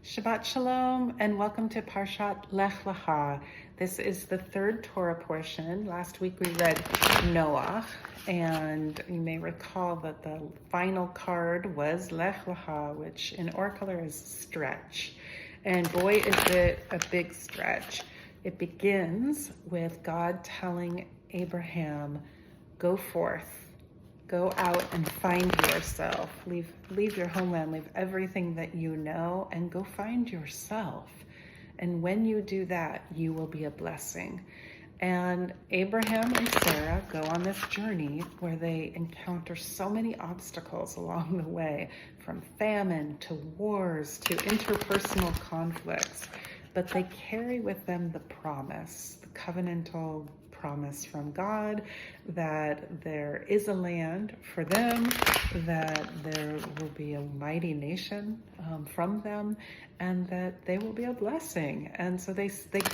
Shabbat Shalom and welcome to Parshat Lecha. This is the third Torah portion. Last week we read Noah, and you may recall that the final card was Lecha, which in Oracle is stretch. And boy, is it a big stretch. It begins with God telling Abraham, go forth. Go out and find yourself. Leave your homeland, leave everything that you know, and go find yourself. And when you do that, you will be a blessing. And Abraham and Sarah go on this journey where they encounter so many obstacles along the way, from famine to wars to interpersonal conflicts. But they carry with them the promise, the covenantal promise from God that there is a land for them, that there will be a mighty nation from them, and that they will be a blessing. And so they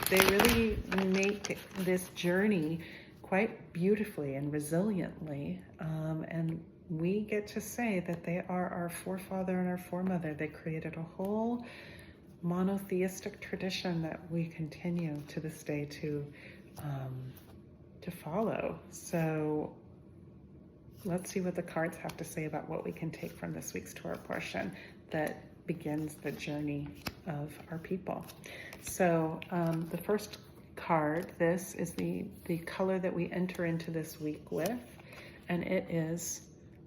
really make this journey quite beautifully and resiliently. And we get to say that they are our forefather and our foremother. They created a whole monotheistic tradition that we continue to this day to follow. So let's see what the cards have to say about what we can take from this week's Torah portion that begins the journey of our people. So the first card, this is the color that we enter into this week with, and it is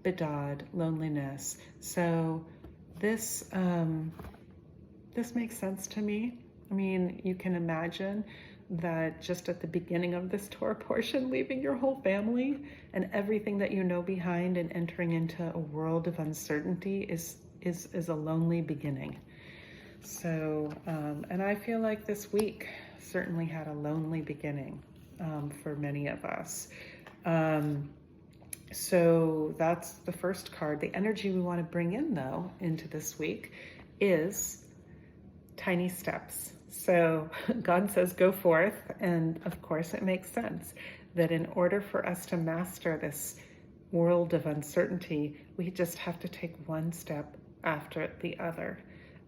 Bedad, loneliness. So this makes sense to me. I mean, you can imagine that just at the beginning of this Torah portion, leaving your whole family and everything that you know behind and entering into a world of uncertainty is a lonely beginning. So, and I feel like this week certainly had a lonely beginning for many of us. So that's the first card. The energy we want to bring in, though, into this week is tiny steps. So God says, go forth. And of course, it makes sense that in order for us to master this world of uncertainty, we just have to take one step after the other.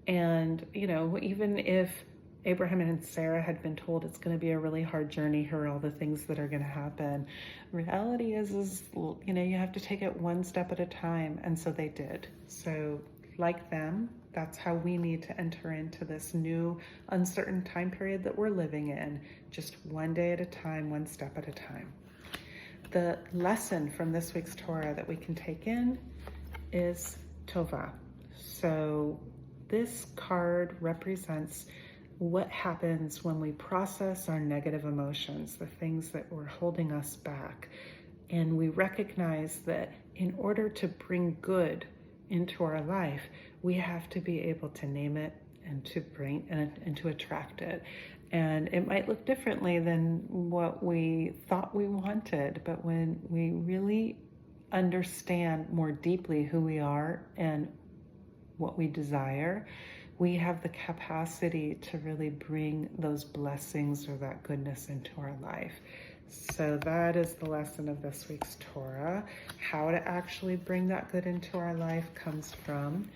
And, you know, even if Abraham and Sarah had been told it's going to be a really hard journey, here are all the things that are going to happen. Reality is, you know, you have to take it one step at a time. And so they did. So like them, that's how we need to enter into this new uncertain time period that we're living in, just one day at a time, one step at a time. The lesson from this week's Torah that we can take in is Tova. So this card represents what happens when we process our negative emotions, the things that were holding us back. And we recognize that in order to bring good into our life, we have to be able to name it and to bring and to attract it. And it might look differently than what we thought we wanted, but when we really understand more deeply who we are and what we desire, we have the capacity to really bring those blessings or that goodness into our life. So that is the lesson of this week's Torah. How to actually bring that good into our life comes from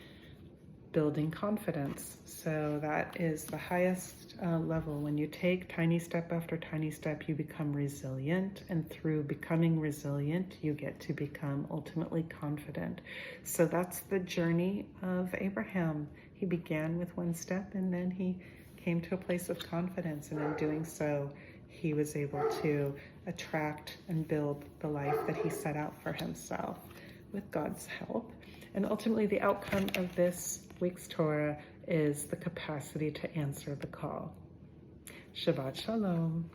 building confidence. So that is the highest level. When you take tiny step after tiny step, you become resilient. And through becoming resilient, you get to become ultimately confident. So that's the journey of Abraham. He began with one step, and then he came to a place of confidence. And in doing so, he was able to attract and build the life that he set out for himself with God's help. And ultimately, the outcome of this week's Torah is the capacity to answer the call. Shabbat Shalom.